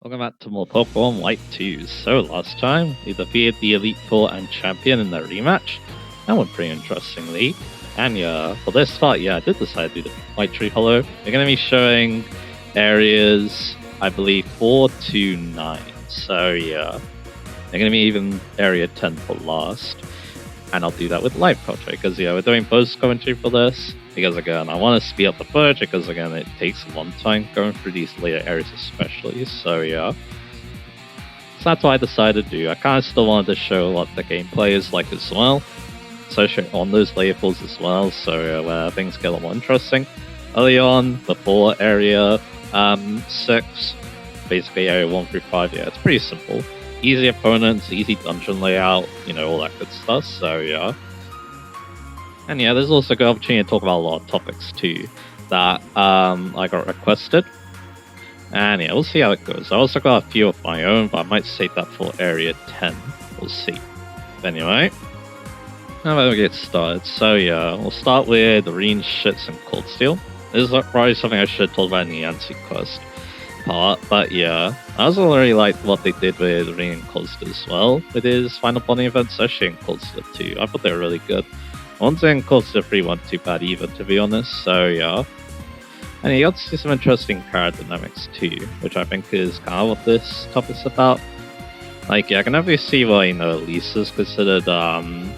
Welcome back to more Pokemon White 2. So last time, we defeated the Elite Four and Champion in their rematch. That went pretty interestingly. And yeah, for this part, I did decide to do the White Treehollow. We're going to be showing areas, I believe, 4 to 9. So yeah, they're going to be even area 10 for last. And I'll do that with live culture, because we're doing post commentary for this. Because again, I want to speed up the footage, because again, it takes a long time going through these later areas especially, so yeah. So that's what I decided to do. I kind of still wanted to show what the gameplay is like as well. So show on those layer pools as well, so where things get a lot more interesting. Early on, before area 6, basically area 1 through 5, it's pretty simple. Easy opponents, easy dungeon layout, all that good stuff, so yeah. And there's also a good opportunity to talk about a lot of topics too that I got requested. And we'll see how it goes. I also got a few of my own, but I might save that for area 10. We'll see. But anyway, how about we get started? So we'll start with Arene Shits and Cold Steel. This is probably something I should have told about in the anti-quest part, but I also really liked what they did with Arene and Cold Steel as well, with his final bonding events, especially in Cold Steel 2. I thought they were really good. One thing Cold Steel 3 weren't too bad either, to be honest, so yeah. And you got to see some interesting character dynamics too, which I think is kind of what this topic's about. Like, I can definitely see why, Lisa's considered the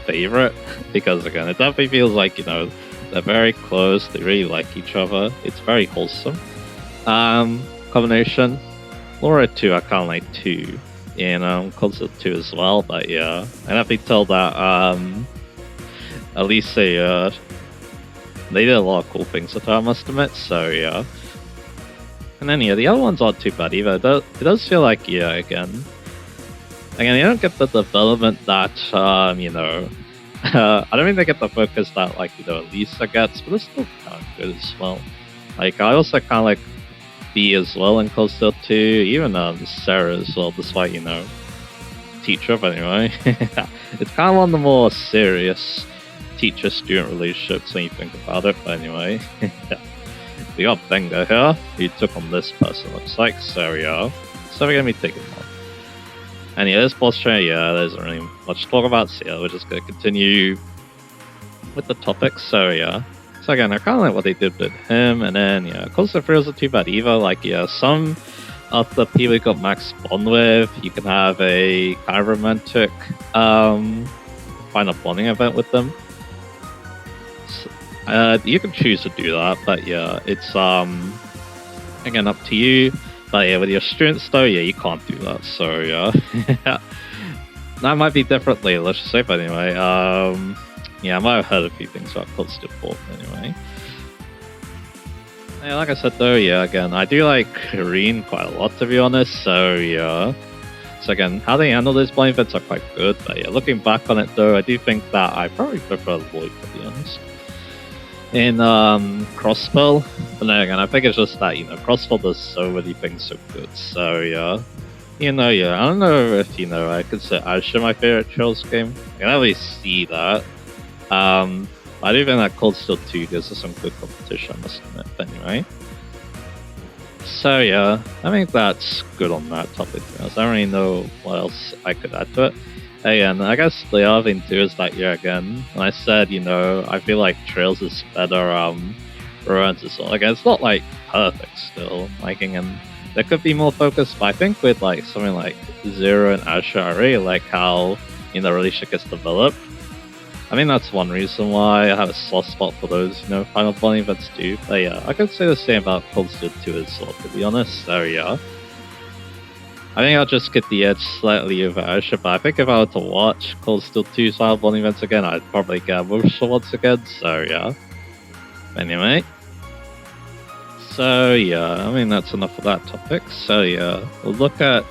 favorite, because again, it definitely feels like, they're very close, they really like each other, it's very wholesome. Combination. Laura 2, I kind of like 2. Cold Steel 2 as well, but I definitely tell that at least they did a lot of cool things with her, I must admit, so yeah. And then the other ones aren't too bad either. It does feel like again, you don't get the development that I don't think they get the focus that Lisa gets, but it's still kind of good as well. Like, I also kind of like B as well in Cold Steel 2, even Sarah as well, despite teacher, but anyway. It's kind of one of the more serious teacher-student relationships when you think about it, but anyway. We got Benga here, who took on this person, looks like, so yeah. So we're gonna be taking one. And this boss trainer, there isn't really much to talk about, so we're just gonna continue with the topics, so yeah. So again, I kind of like what they did with him, and then Cold Steel 3 wasn't too bad either. Like some of the people you got max bond with, you can have a kind of romantic final bonding event with them. So, you can choose to do that, but it's again up to you. But with your students though, you can't do that. So that might be different later, let's just say. But anyway, I might have heard a few things about Cold Steel 4 anyway. Like I said though, again, I do like Arene quite a lot, to be honest, so So again, how they handle these blind events are quite good, but looking back on it though, I do think that I probably prefer Lloyd, to be honest. In Crossspell, but then again, I think it's just that, Crossspell does so many things so good, so I don't know if, I consider Asha my favorite Trails game. I can always see that. I do think that Cold Steel 2 gives us some good competition, I must admit, but anyway. So I think that's good on that topic. I don't really know what else I could add to it. Again, I guess the other thing too is that again, when I said, I feel like Trails is better runs as well. Again, it's not like perfect still. And there could be more focus, but I think with something like Zero and Asha, I really like how the relationship gets developed. I think that's one reason why I have a soft spot for those, final bonding events too. But I could say the same about Cold Steel 2 as well, to be honest. So I think I'll just get the edge slightly over Asha, but I think if I were to watch Cold Steel 2's final bonding events again, I'd probably get Wursha once again. So anyway. So I mean that's enough of that topic. So we'll look at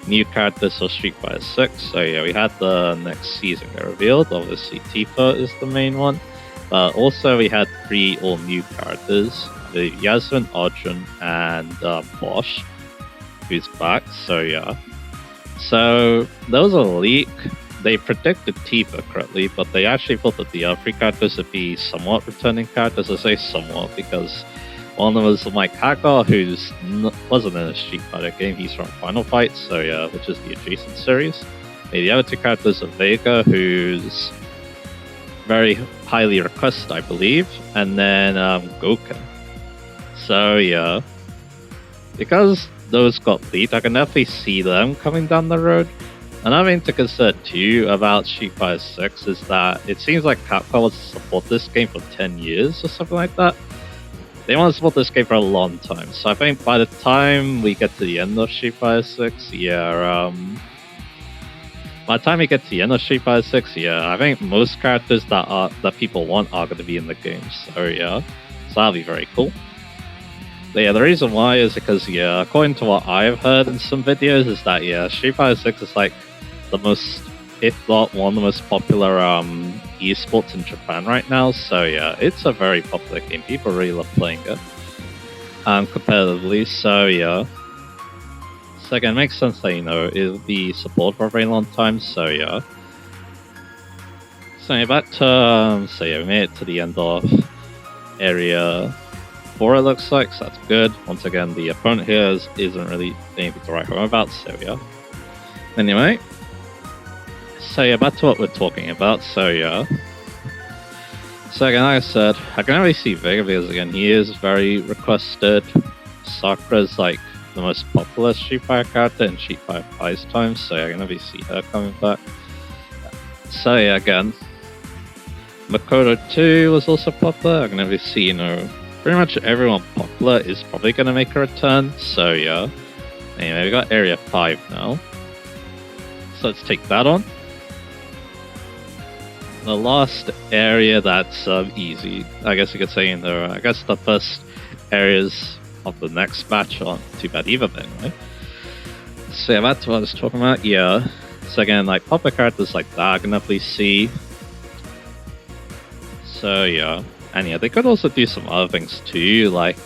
new characters for Street Fighter 6. So we had the next season get revealed. Obviously Tifa is the main one, but also we had 3 all new characters: the Yasmin, Arjun, and Bosch, who's back. So so there was a leak. They predicted Tifa correctly, but they actually thought that the other 3 characters would be somewhat returning characters. I say somewhat because One was Mike Hagar, who's wasn't in a Street Fighter game. He's from Final Fight, so yeah, which is the adjacent series. The other two characters are Vega, who's very highly requested, I believe, and then Goku. So yeah, because those got leaked, I can definitely see them coming down the road. Another thing to consider too about Street Fighter 6 is that it seems like Capcom wants to support this game for 10 years or something like that. They want to support this game for a long time, so I think by the time we get to the end of Street Fighter 6, by the time we get to the end of Street Fighter 6, I think most characters that people want are going to be in the game, so that'll be very cool. But the reason why is because, according to what I've heard in some videos, is that, Street Fighter 6 is like the most, if not one of the most popular esports in Japan right now. So, it's a very popular game. People really love playing it competitively. So, So, again, it makes sense that, it'll be supported for a very long time. So, So, back to, we made it to the end of area 4, it looks like, so that's good. Once again, the opponent here isn't really anything to write home about, so Anyway, so back to what we're talking about, so So again, like I said, I can only see Vega because again, he is very requested. Sakura's like the most popular Street Fighter character in Street Fighter 5's time, so I can only see her coming back. So again, Makoto 2 was also popular. I can only see, pretty much everyone popular is probably going to make a return, so Anyway, we got Area 5 now. So let's take that on. The last area that's easy, I guess you could say, I guess the first areas of the next match aren't too bad either, but anyway. So that's what I was talking about, So again, like, popular characters like that, I can definitely see. So and they could also do some other things too, like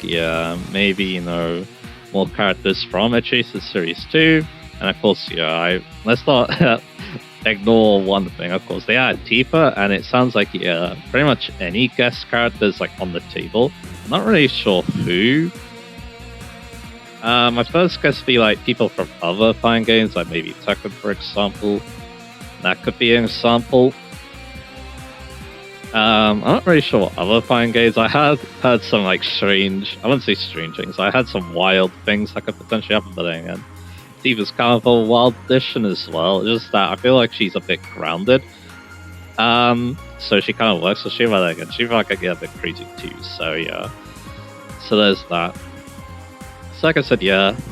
maybe more characters from adjacent series too, and of course let's not ignore one thing. Of course, they add Tifa, and it sounds like pretty much any guest characters like on the table. I'm not really sure who. My first guess would be like people from other fighting games, like maybe Tekken, for example. That could be an example. I'm not really sure what other fighting games. I had heard some like strange, I wouldn't say strange things, I had some wild things that could potentially happen, but then again, Tifa's kind of a wild addition as well. It's just that I feel like she's a bit grounded. So she kind of works with Shiva, but again, Shiva can get a bit crazy too, so So there's that. So like I said,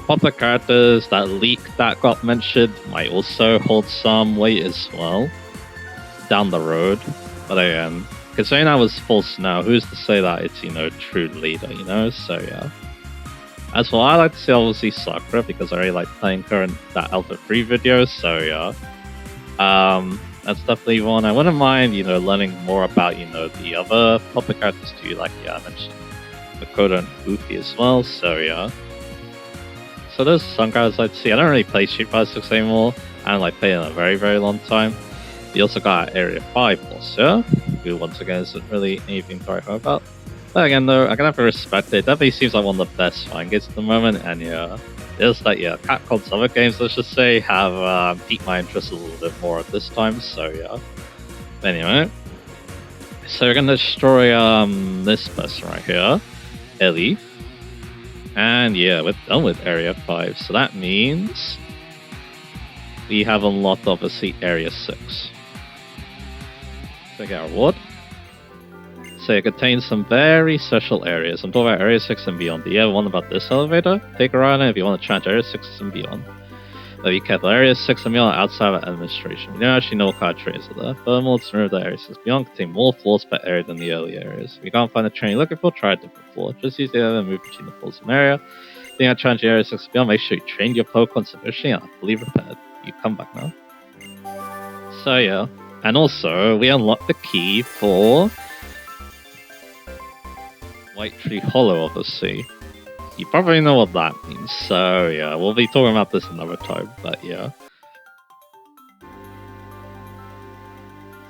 popular characters, that leak that got mentioned might also hold some weight as well down the road. But again, considering that was false now, who's to say that it's, true leader, So As well, I like to see obviously Sakura because I really like playing her in that Alpha 3 video, so that's definitely one. I wouldn't mind, learning more about, the other popular characters too, like I mentioned Makoto and Goofy as well, so So there's some guys I'd see. I don't really play Street Fighter 6 anymore. I don't like playing in a very, very long time. We also got Area 5 also, who once again isn't really anything to write home about. But again though, I can have to respect it. It definitely seems like one of the best fighting games at the moment, and it's like Capcom's other games, let's just say, have piqued my interest a little bit more at this time, so But anyway. So we're gonna destroy this person right here, Ellie. And we're done with Area 5, so that means we have unlocked obviously Area 6. So get our reward. So it contains some very special areas. I'm talking about Area 6 and beyond. Do you ever wonder about this elevator? Take a ride on it if you want to challenge Area 6 and beyond. But be careful, Area 6 and beyond are outside of administration. We don't actually know what kind of trains are there. Furthermore, it's remember that Area 6 and beyond contain more floors per area than the early areas. If you can't find the train you're looking for, try a different floor. Just use the other and move between the floors of an area. If you challenge Area 6 and beyond, make sure you train your Pokemon sufficiently and are fully prepared. You come back now. So and also we unlocked the key for White Treehollow, obviously. You probably know what that means, so we'll be talking about this another time, but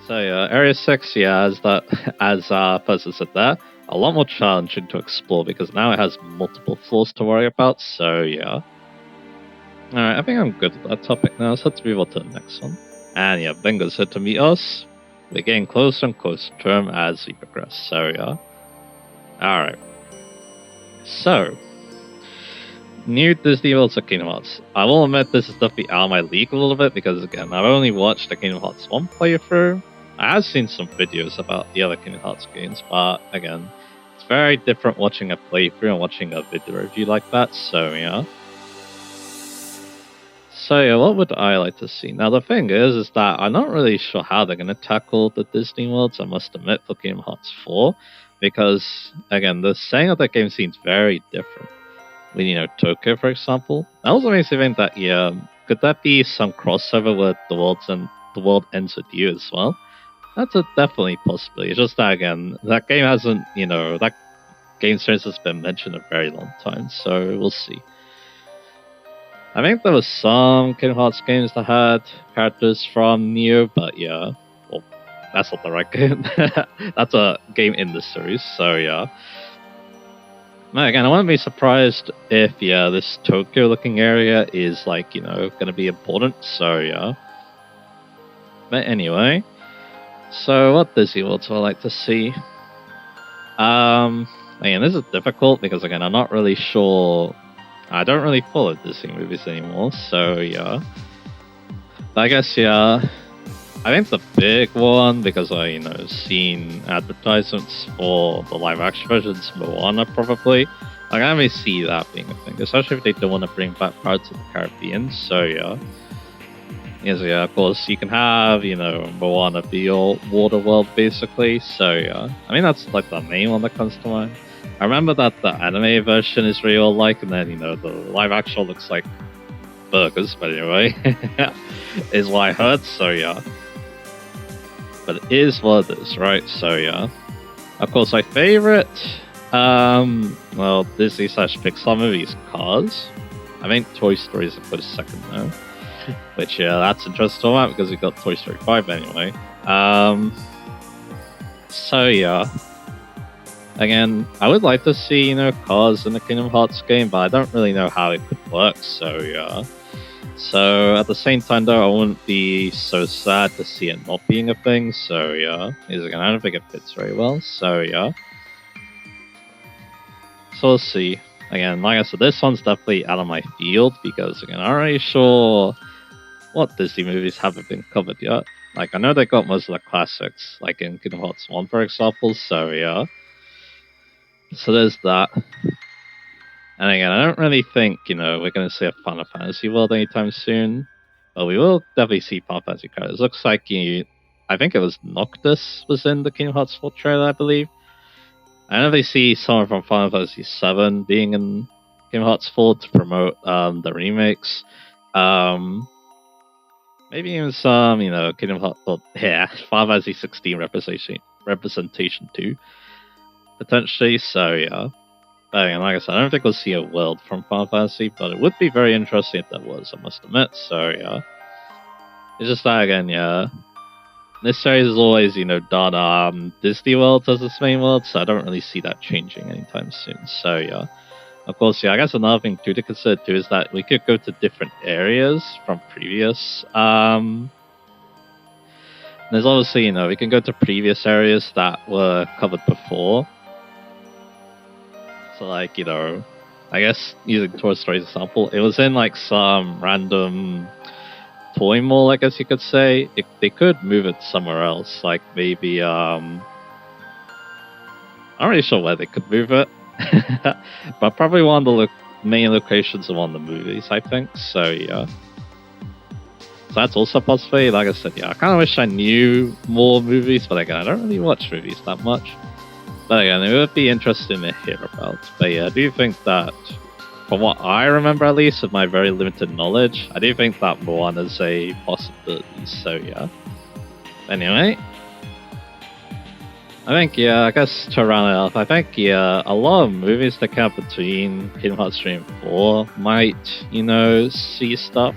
So Area 6, as person said there, a lot more challenging to explore because now it has multiple floors to worry about, so yeah. Alright, I think I'm good with that topic now, so let's move on to the next one. And yeah, Bingo's here to meet us. We're getting closer and closer to him as we progress, so yeah. Alright. So, new Disney World of Kingdom Hearts. I will admit this is definitely out of my league a little bit because again, I've only watched the Kingdom Hearts 1 playthrough. I have seen some videos about the other Kingdom Hearts games, but again, it's very different watching a playthrough and watching a video review like that, so yeah. So yeah, what would I like to see? Now the thing is that I'm not really sure how they're going to tackle the Disney worlds, I must admit, for Kingdom Hearts 4, because again, the setting of that game seems very different. With, Tokyo, for example. That also makes me think that, yeah, could that be some crossover with the world ends with you as well? That's a definitely possibility. It's just that, again, that game hasn't, that game series has been mentioned a very long time, so we'll see. I think there was some Kingdom Hearts games that had characters from Neo, but yeah, well, that's not the right game. That's a game in the series, so yeah. Again, I wouldn't be surprised if, yeah, this Tokyo-looking area is, like, going to be important, so, yeah. But anyway, so what Disney Worlds would I like to see? Again, this is difficult because, again, I'm not really sure. I don't really follow Disney movies anymore, so, yeah. But I guess, yeah, I think the big one, because I, seen advertisements for the live-action versions, Moana probably. Like, I may see that being a thing, especially if they don't want to bring back Pirates of the Caribbean, so yeah. Yes, yeah, of course, you can have, Moana be your water world, basically, so yeah. I mean, that's, like, the main one that comes to mind. I remember that the anime version is real like, and then, the live-action looks like burgers, but anyway, is what I heard, so yeah. But it is what it is, right? So yeah. Of course, my favorite, Disney / Pixar movie is Cars. I think Toy Story is a close second though. Which, yeah, that's interesting to talk about because we got Toy Story 5 anyway. So yeah. Again, I would like to see, Cars in the Kingdom Hearts game, but I don't really know how it could work, so yeah. So, at the same time, though, I wouldn't be so sad to see it not being a thing, so yeah. Again, I don't think it fits very well, so yeah. So, we'll see. Again, like I said, this one's definitely out of my field, because, again, I'm not really sure what Disney movies haven't been covered yet. Like, I know they got most of the classics, like in Kingdom Hearts 1, for example, so yeah. So, there's that. And again, I don't really think, we're going to see a Final Fantasy world anytime soon. But we will definitely see Final Fantasy characters. Looks like, I think it was Noctis was in the Kingdom Hearts 4 trailer, I believe. I know they see someone from Final Fantasy 7 being in Kingdom Hearts 4 to promote the remakes. Maybe even some, Kingdom Hearts, Final Fantasy 16 representation too, potentially, so yeah. But like I said, I don't think we'll see a world from Final Fantasy, but it would be very interesting if there was, I must admit, so yeah. It's just that, again, yeah. This series is always, done Disney World as its main world, so I don't really see that changing anytime soon, so yeah. Of course, yeah, I guess another thing too to consider too is that we could go to different areas from previous, there's obviously, we can go to previous areas that were covered before. So, like, I guess using Toy Story's example, it was in, like, some random toy mall, I guess you could say. They could move it somewhere else, like, maybe, I'm not really sure where they could move it. But probably one of the main locations of one of the movies, I think, so, yeah. So that's also a possibility. Like I said, yeah, I kind of wish I knew more movies, but again, I don't really watch movies that much. But again, it would be interesting to hear about. But yeah, I do think that, from what I remember at least, of my very limited knowledge, I do think that Moana is a possibility, so yeah. Anyway, I think, yeah, I guess to round it off, I think, yeah, a lot of movies that come between Kingdom Hearts 3 and 4 might, see stuff.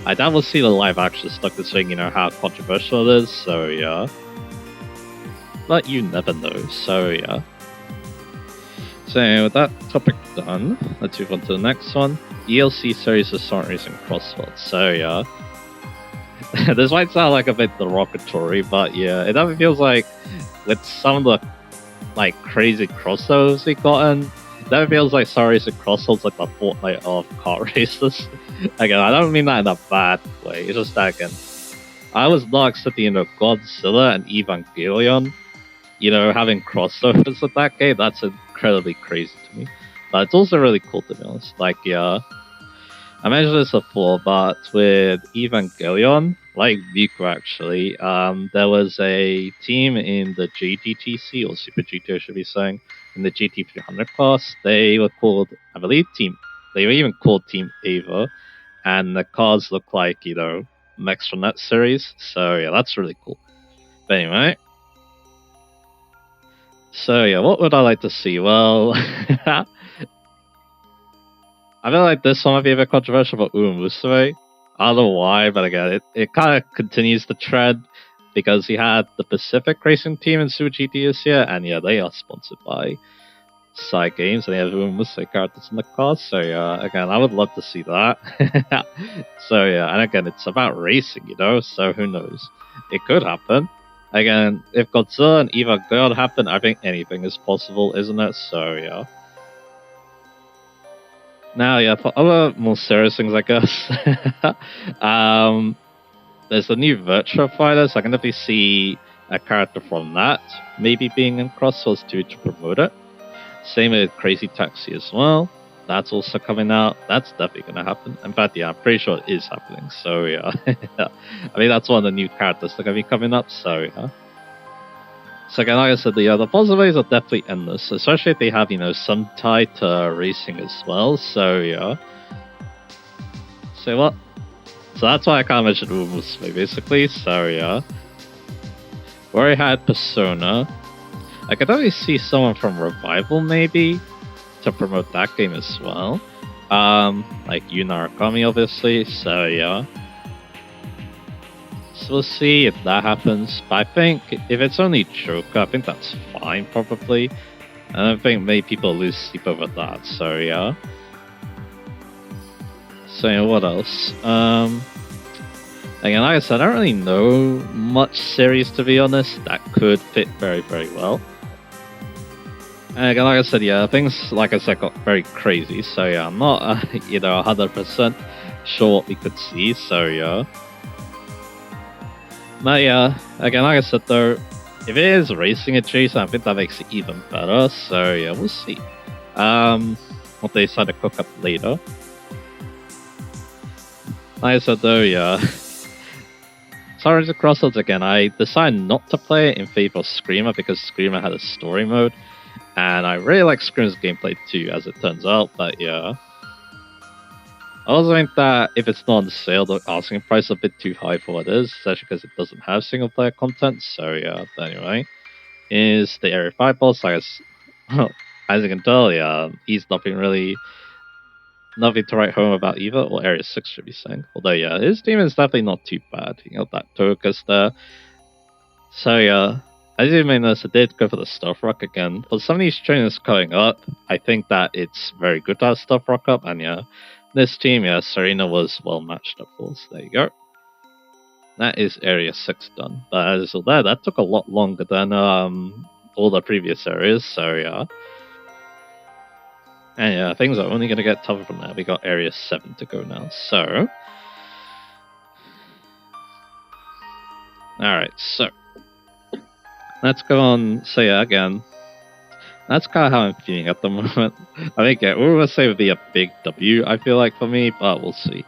I doubt we'll see the live action stuff considering, how controversial it is, so yeah. But you never know, so yeah. So with that topic done, let's move on to the next one. DLC series of Sonic Racing Crossworld. So yeah, this might sound like a bit derogatory, but yeah, it definitely feels like with some of the like crazy crossovers we gotten, that feels like Sonic Racing Crossworld's like the Fortnite of kart races. Again, I don't mean that in a bad way. It's just that again, I was not expecting Godzilla and Evangelion, having crossovers with that game. That's incredibly crazy to me. But it's also really cool to be honest. Like, yeah, I mentioned this before, but with Evangelion, like Vico actually, there was a team in the GTTC, or Super GT I should be saying, in the GT300 class. They were called, I believe, they were even called Team Ava, and the cars look like, Max from that series. So yeah, that's really cool. But anyway, so yeah, what would I like to see? Well, I feel like this one might be a bit controversial for Uemusue. I don't know why, but again, it kind of continues the trend because he had the Pacific Racing Team in Super GT this year, and yeah, they are sponsored by Side Games, and they have Uemusue characters in the car. So yeah, again, I would love to see that. So yeah, and again, it's about racing, so who knows? It could happen. Again, if Godzilla and Evangelion happen, I think anything is possible, isn't it? So yeah. Now, yeah, for other more serious things, I guess, there's the new Virtua Fighter, so I can definitely see a character from that maybe being in Crossworlds 2 to promote it. Same with Crazy Taxi as well. That's also coming out. That's definitely going to happen. In fact, yeah, I'm pretty sure it is happening. So, yeah. I mean, that's one of the new characters that are going to be coming up. So, yeah. So again, like I said, the possibilities are definitely endless, especially if they have, some tie to racing as well. So yeah. So what? So that's why I kind of mentioned Uemusue, basically. So yeah. Where I had Persona, I could definitely see someone from Revival maybe to promote that game as well. Like Yu Narukami, obviously. So yeah. So we'll see if that happens. But I think if it's only Joker, I think that's fine, probably. I don't think many people lose sleep over that, so yeah. So yeah, what else? Again, like I said, I don't really know much series, to be honest, that could fit very, very well. And again, like I said, yeah, things, like I said, got very crazy, so yeah, I'm not, 100% sure what we could see, so yeah. But yeah, again, like I said though, if it is racing adjacent, I think that makes it even better. So yeah, we'll see. What they decide to cook up later. Like I said though, yeah. Sorry to Crossroads again. I decided not to play it in favor of Screamer because Screamer had a story mode, and I really like Screamer's gameplay too, as it turns out. But yeah. I also think that if it's not on sale, the asking price is a bit too high for what it is, especially because it doesn't have single player content. So yeah, but anyway, is the Area 5 boss. As you can tell, yeah, he's nothing to write home about either. Or Area 6 should be saying. Although yeah, his team is definitely not too bad. That Tokus there. So yeah, as you may notice, I did go for the Stealth Rock again. For some of these trainers coming up, I think that it's very good to have Stealth Rock up, and yeah. This team, yeah, Serena was well matched up for, so there you go. That is Area 6 done. But as for that took a lot longer than all the previous areas, so yeah. And yeah, things are only going to get tougher from there. We got Area 7 to go now, so... Alright, so... Let's go on, so yeah, again... That's kind of how I'm feeling at the moment. I think yeah, we'll say it would be a big W, I feel like, for me, but we'll see.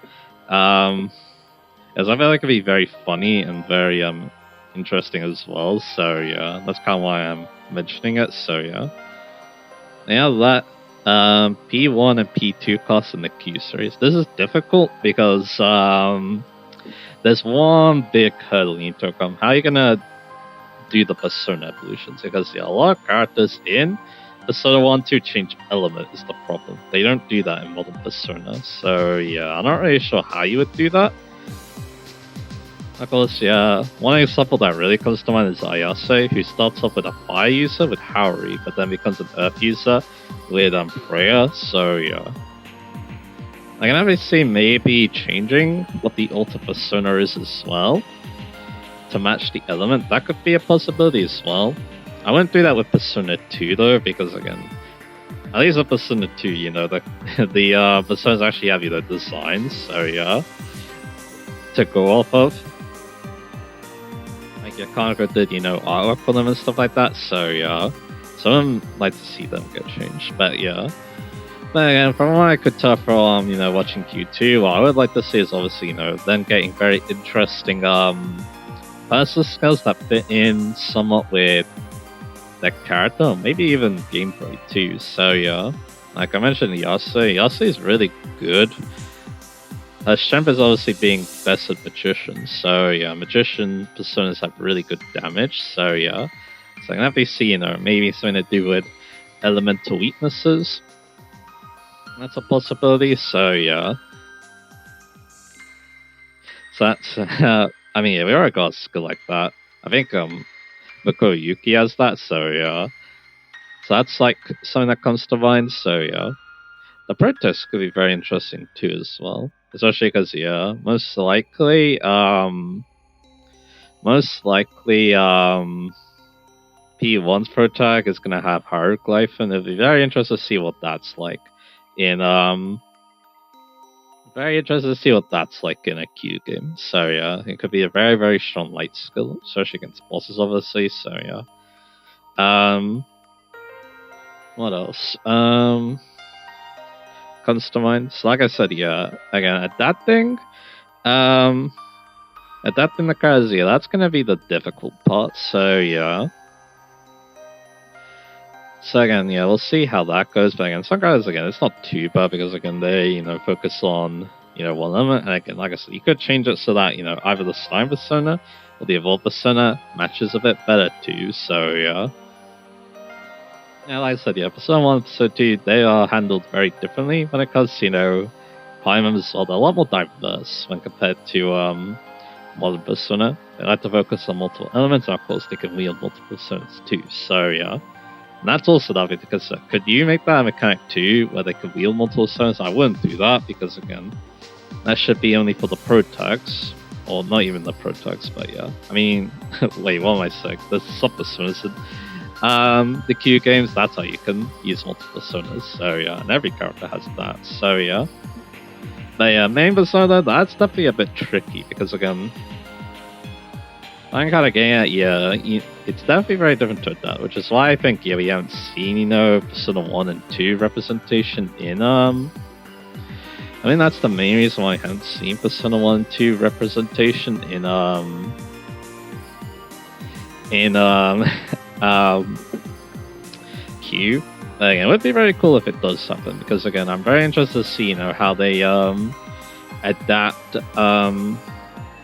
As I feel like it'd be very funny and very interesting as well, so yeah, that's kind of why I'm mentioning it, so yeah. Yeah, that P1 and P2 class in the Q series. This is difficult because there's one big hurdle you need to overcome. How are you gonna do the Persona evolutions? Because yeah, a lot of characters in Persona 1 to change element is the problem. They don't do that in modern Persona, so yeah, I'm not really sure how you would do that. Of course, yeah. One example that really comes to mind is Ayase, who starts off with a fire user with Haori, but then becomes an earth user with Freya, so yeah. I can actually see maybe changing what the alter persona is as well to match the element. That could be a possibility as well. I wouldn't do that with Persona 2 though, because again, at least with Persona 2, you know, the personas actually have, you know, designs, so yeah, to go off of. Like Yakanaka did, you know, artwork for them and stuff like that, so yeah. Some of them like to see them get changed, but yeah. But again, from what I could tell from, you know, watching Q2, what I would like to see is obviously, you know, them getting very interesting personal skills that fit in somewhat with their character, or maybe even gameplay too. So yeah, like I mentioned, Yase is really good. Her strength is obviously being best at magician. So yeah, magician personas have really good damage. So yeah, so I can have to see, you know, maybe something to do with elemental weaknesses. That's a possibility. So yeah. So that's I mean, yeah, we already got a skill like that. I think Miko Yuki has that, so yeah. So that's like something that comes to mind, so yeah. The protest could be very interesting too as well. Especially because yeah, most likely P1's protag is gonna have hieroglyph, and it'll be very interesting to see what that's like in very interested to see what that's like in a Q game. So yeah, it could be a very, very strong light skill, especially against bosses obviously, so yeah. What else? Comes to mind. So like I said, yeah, again, adapting the cards, yeah, that's gonna be the difficult part, so yeah. So again, yeah, we'll see how that goes, but again, some guys, again, it's not too bad because again, they, you know, focus on, you know, one element, and again, like I said, you could change it so that, you know, either the Stein persona or the evolved persona matches a bit better too, so yeah. Yeah, like I said, yeah, Persona 1 and Persona 2, they are handled very differently when it comes to, you know, party members, so they're a lot more diverse when compared to modern Persona. They like to focus on multiple elements, and of course, they can wield multiple personas too, so yeah. And that's also that bit because could you make that a mechanic too, where they could wield multiple stones? I wouldn't do that because again, that should be only for the protags, or not even the protags, but yeah. I mean, wait, what am I saying? The sub-personas in the Q games, that's how you can use multiple personas. So yeah, and every character has that. So yeah. But yeah, main persona, that's definitely a bit tricky because again, I'm kind of getting at, yeah, it's definitely very different to that, which is why I think, yeah, we haven't seen, you know, Persona 1 and 2 representation in, I mean, that's the main reason why I haven't seen Persona 1 and 2 representation in Q. But again, it would be very cool if it does happen, because again, I'm very interested to see, you know, how they, adapt, I'm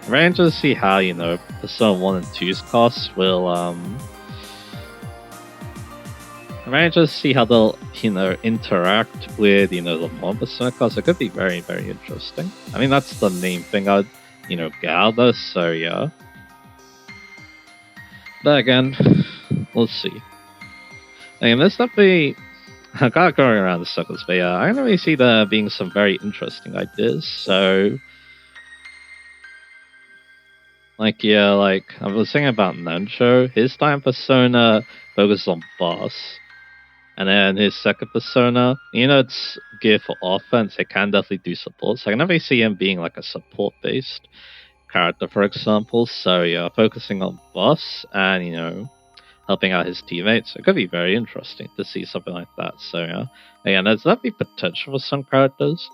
very interested to see how, you know, Persona 1 and 2's costs will, I'm very interested to see how they'll, you know, interact with, you know, the modern Persona costs. It could be very, very interesting. I mean, that's the main thing I'd, you know, get out of this, so yeah. But again, we'll see. Again, this definitely, I'm kind of going around the circles, but yeah, I can really see there being some very interesting ideas, so... Like, yeah, like, I was thinking about Nancho, his time persona focuses on boss. And then his second persona, you know, it's geared for offense, it can definitely do support. So I can definitely see him being like a support-based character, for example. So yeah, focusing on boss and, you know, helping out his teammates. It could be very interesting to see something like that. So yeah, again, there's definitely potential for some characters.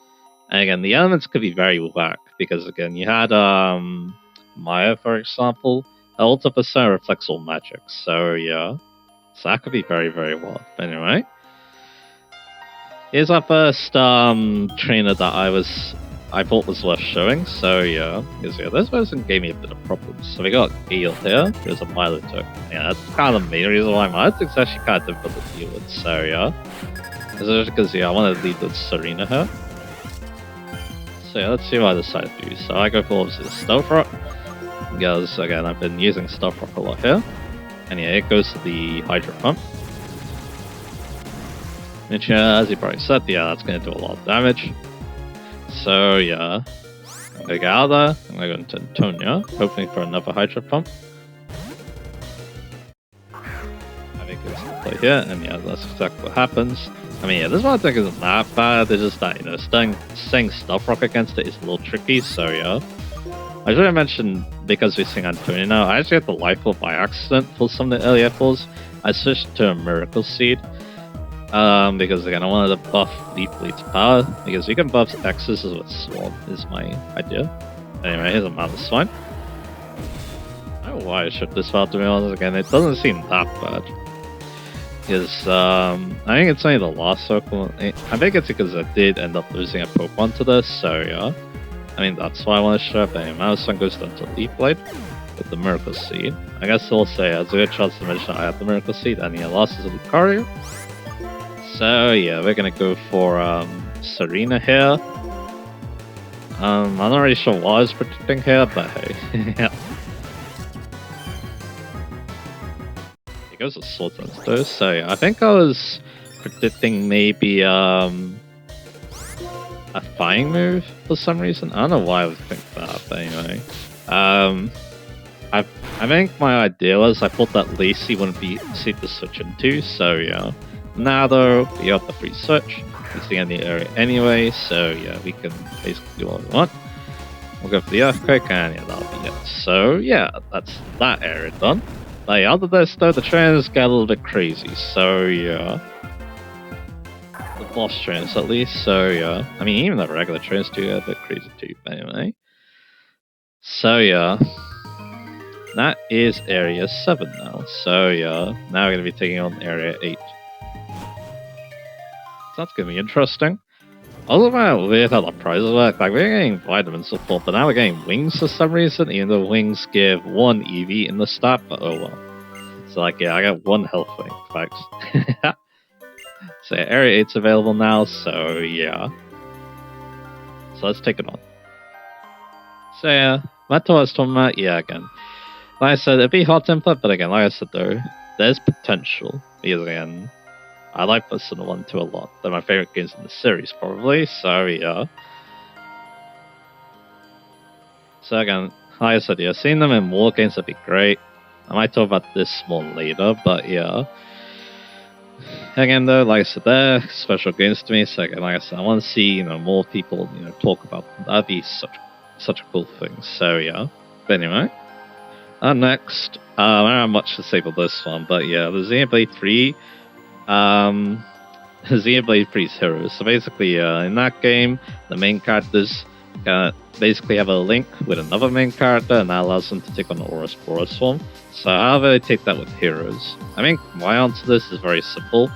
And again, the elements could be very whack, because again, you had, Maya, for example, her alter persona reflects all magic, so yeah. So that could be very, very wild. But anyway, here's our first trainer that I thought was worth showing. So yeah, because yeah, this person gave me a bit of problems. So we got Gale here. Here's a Milo token. Yeah, that's kind of the main reason why my is actually kind of difficult to deal with. So yeah, especially because yeah, I want to lead with Serena here. So yeah, let's see what I decide to do. So I go for obviously the Stealth Rock. because again I've been using Stuff Rock a lot here. And yeah, it goes to the Hydro Pump. Which, as you probably said, yeah, that's going to do a lot of damage. So yeah, I'm going to get out of there. I'm going to go into Antonia, hoping for another Hydro Pump. I think it's going to play here, and yeah, that's exactly what happens. I mean, yeah, this one I think isn't that bad. It's just that, you know, staying Stuff Rock against it is a little tricky, so yeah. I should have mentioned, because we're seeing Antonia now, I actually had the Life Orb by accident for some of the earlier pulls. I switched to a Miracle Seed. Because again, I wanted to buff Leaf Bleed's power, because you can buff X's with Swarm, is my idea. Anyway, here's a Mana Swine. I don't know why I should this out, to be honest. Again, it doesn't seem that bad. Because, I think it's only the last circle. I think it's because I did end up losing a Pokemon to this, so yeah. I mean, that's why I want to show up. Anyway, Mana Swine goes down to Leaf Blade with the Miracle Seed. I guess we'll say, there's a good chance to mention I have the Miracle Seed, and yeah, lost is a Lucario. So yeah, we're gonna go for Serena here. I'm not really sure what I was predicting here, but hey. Yeah. It goes with Sword Dance though, so yeah, I think I was predicting maybe a Flying move for some reason. I don't know why I would think that, but anyway. I think my idea was I thought that Lacey wouldn't be safe to switch into, so yeah. Now though, we have the free switch. We're seeing in the area anyway, so yeah, we can basically do what we want. We'll go for the Earthquake, and yeah, that'll be it. So yeah, that's that area done. Like, after this though, the trains get a little bit crazy, so yeah. The boss trains at least, so yeah. I mean, even the regular trains do get a bit crazy too, but anyway. So yeah. That is Area 7 now, so yeah. Now we're going to be taking on Area 8. That's gonna be interesting. Also, about weird how the prizes work. Like, we're getting vitamin support, but now we're getting wings for some reason, even though wings give 1 EV in the stat, but oh well. So, like, yeah, I got 1 health wing, thanks. So, yeah, Area 8's available now, so yeah. So, let's take it on. So, yeah, Metal was talking about, yeah, again. Like I said, it'd be hot input, but again, like I said though, there's potential. Because again, I like Persona 1 2 a lot. They're my favorite games in the series, probably, so yeah. So again, like I said, yeah, seeing them in more games would be great. I might talk about this more later, but yeah. Again though, like I said, they're special games to me, so again, like I said, I want to see, you know, more people, you know, talk about them. That'd be such a cool thing, so yeah. But anyway. Next, I don't have much to say about this one, but yeah, the Xenoblade 3, Xenoblade 3's Heroes. So basically, in that game, the main characters basically have a link with another main character, and that allows them to take on the Ouroboros form. So how do I take that with Heroes? I think my answer to this is very simple.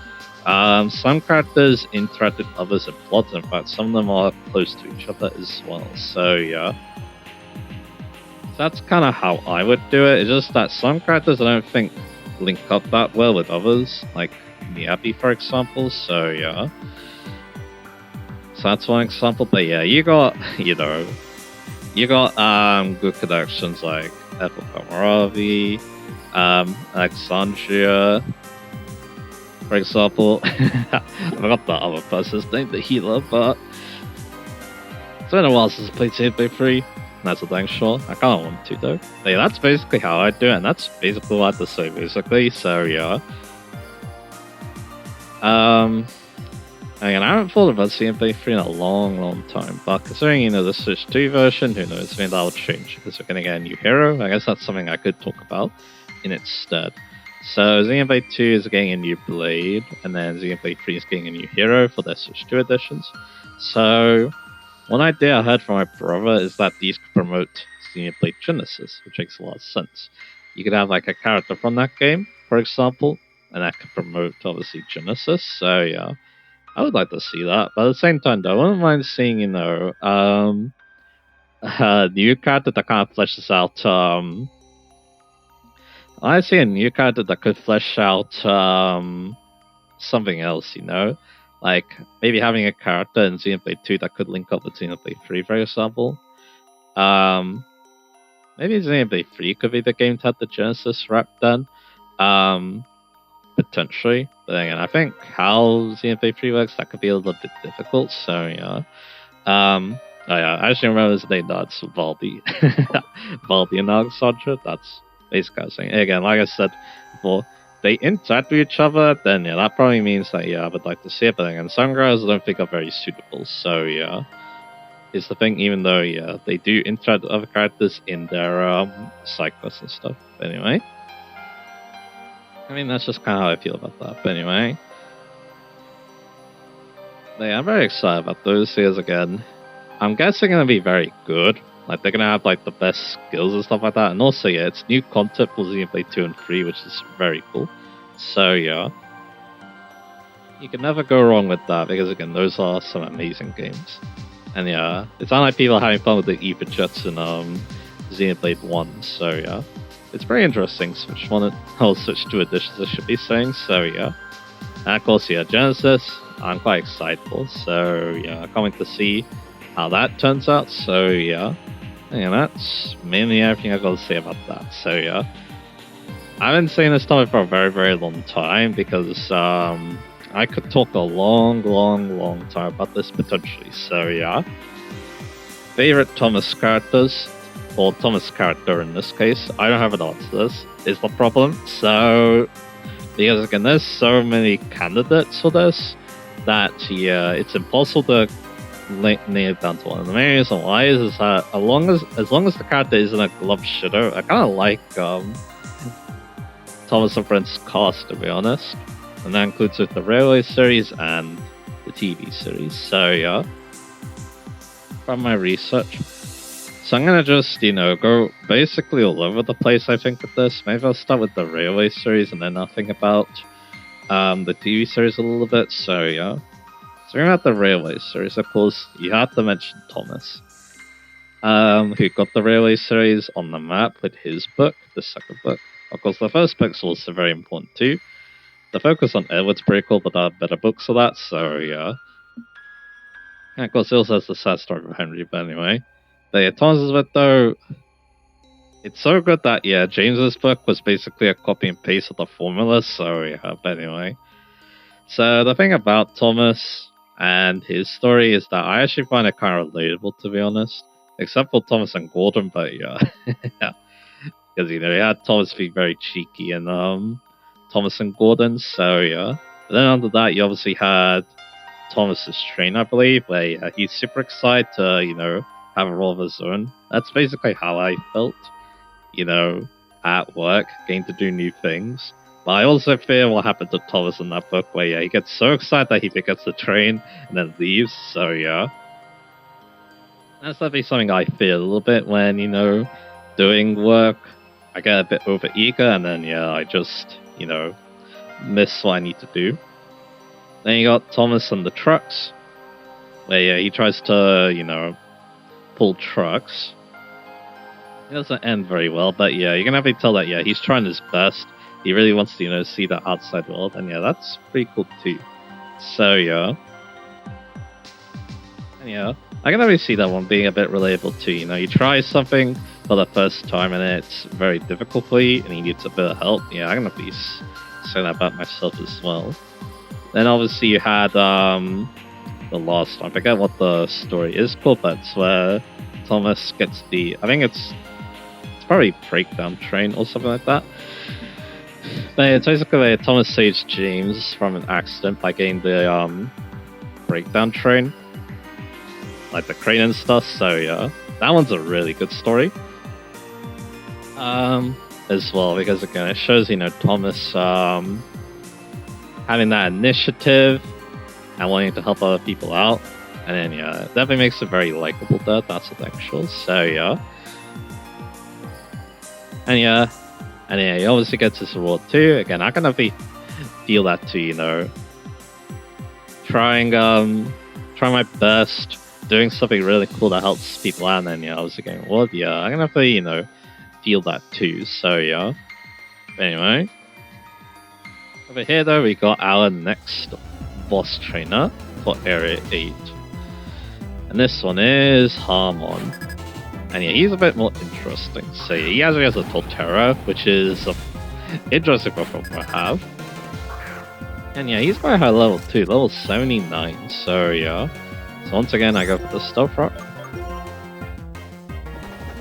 Some characters interact with others in plots, in fact, some of them are close to each other as well, so yeah. That's kind of how I would do it. It's just that some characters I don't think link up that well with others, like Miyabi, for example. So yeah, so that's one example. But yeah, you got good connections like Ethel Kamaravi, Alexandria, for example. I forgot the other person's name, the healer, but it's been a while since I played Xenoblade 3. That's a dang sure. I kind of want to though. But yeah, that's basically how I do it, and that's basically what I have to say basically. So yeah. Again, I haven't thought about Xenoblade 3 in a long time, but considering, you know, the Switch 2 version, who knows, maybe that'll change because we're gonna get a new hero. I guess that's something I could talk about in its stead. So Xenoblade 2 is getting a new blade, and then Xenoblade 3 is getting a new hero for their Switch 2 editions. So one idea I heard from my brother is that these could promote Xenoblade Genesis, which makes a lot of sense. You could have like a character from that game, for example, and that could promote obviously Genesis. So yeah, I would like to see that. But at the same time, though, I wouldn't mind seeing, you know, a new character that kind of fleshes out. I see a new character that could flesh out something else, you know. Like, maybe having a character in Xenoblade 2 that could link up with Xenoblade 3, for example. Maybe maybe Xenoblade 3 could be the game to have the Genesis wrap then. Potentially. But then again, I think how Xenoblade 3 works, that could be a little bit difficult, so yeah. Oh yeah, I actually remember his name, that's Valdi. Valdi and Alexandra, that's basically what I was saying. Again, like I said before, they interact with each other, then yeah, that probably means that yeah, I would like to see it, but again, some girls I don't think are very suitable, so yeah. Is the thing, even though yeah, they do interact with other characters in their side quests and stuff. But anyway. I mean that's just kinda how I feel about that. But anyway. Yeah, I'm very excited about those series again. I'm guessing they're gonna be very good. Like they're gonna have like the best skills and stuff like that. And also yeah, it's new content for Xenoblade 2 and 3, which is very cool. So yeah. You can never go wrong with that because again those are some amazing games. And yeah, it's not like people are having fun with the Eva Jets in Xenoblade 1, so yeah. It's very interesting, Switch 1 or Switch 2 editions I should be saying, so yeah. And of course yeah, Genesis, I'm quite excited for, so yeah, I can't wait to see how that turns out, so yeah. And that's mainly everything I've got to say about that, so yeah. I've been saying this topic for a very, very long time because I could talk a long time about this potentially, so yeah. Favorite Thomas characters, or Thomas character in this case, I don't have an answer to this, is the problem. So, because again, there's so many candidates for this that yeah, it's impossible to nail it down to one. And the main reason why is that as long as the character isn't a glove shitter, I kind of like Thomas and Friends cast, to be honest. And that includes with the Railway series and the TV series. So yeah, from my research. So I'm gonna just, go basically all over the place, I think, with this. Maybe I'll start with the Railway series and then I'll think about the TV series a little bit. So yeah. So about the Railway series, of course, you have to mention Thomas. Who got the Railway series on the map with his book, the second book. Of course, the first book's also very important too. The focus on Edward's pretty cool, but there are better books for that, so yeah. And of course, it also has the sad story of Henry, but anyway. But yeah, Thomas's book, though, it's so good that, yeah, James's book was basically a copy and paste of the formula, so yeah, but anyway. So the thing about Thomas and his story is that I actually find it kind of relatable, to be honest. Except for Thomas and Gordon, but yeah. Because, you had Thomas be very cheeky and, Thomas and Gordon, so yeah. But then under that, you obviously had Thomas's train, I believe, where he's super excited to, have a role of his own. That's basically how I felt, at work, getting to do new things. But I also fear what happened to Thomas in that book, where he gets so excited that he gets the train and then leaves, so yeah. That's definitely something I fear a little bit when, doing work. I get a bit over eager and then yeah, I just, miss what I need to do. Then you got Thomas and the trucks, where yeah, he tries to, pull trucks. It doesn't end very well, but yeah, you can definitely tell that yeah, he's trying his best. He really wants to, see the outside world, and yeah, that's pretty cool too. So yeah. And yeah, I can definitely see that one being a bit relatable too. You try something for the first time and it's very difficult for you and you need a bit of help. Yeah, I'm gonna be saying that about myself as well. Then obviously you had the last one. I forget what the story is called, but it's where Thomas gets I think it's probably breakdown train or something like that. But it's basically where Thomas saves James from an accident by getting the breakdown train, like the crane and stuff. So yeah, that one's a really good story. As well, because again, it shows Thomas having that initiative and wanting to help other people out, and then yeah, it definitely makes it very likable. That's the actual. So yeah, and yeah, he obviously gets his reward too. Again, I can definitely feel that too. Trying my best, doing something really cool that helps people out, and then yeah, obviously getting reward. Yeah, I can definitely feel that too. So yeah. Anyway, over here though, we got our next boss trainer for Area 8. And this one is Harmon. And yeah, he's a bit more interesting. So yeah, he actually has a Torterra, which is an interesting Pokemon to have. And yeah, he's quite high level too, level 79. So yeah. So once again, I go for the Stealth Rock.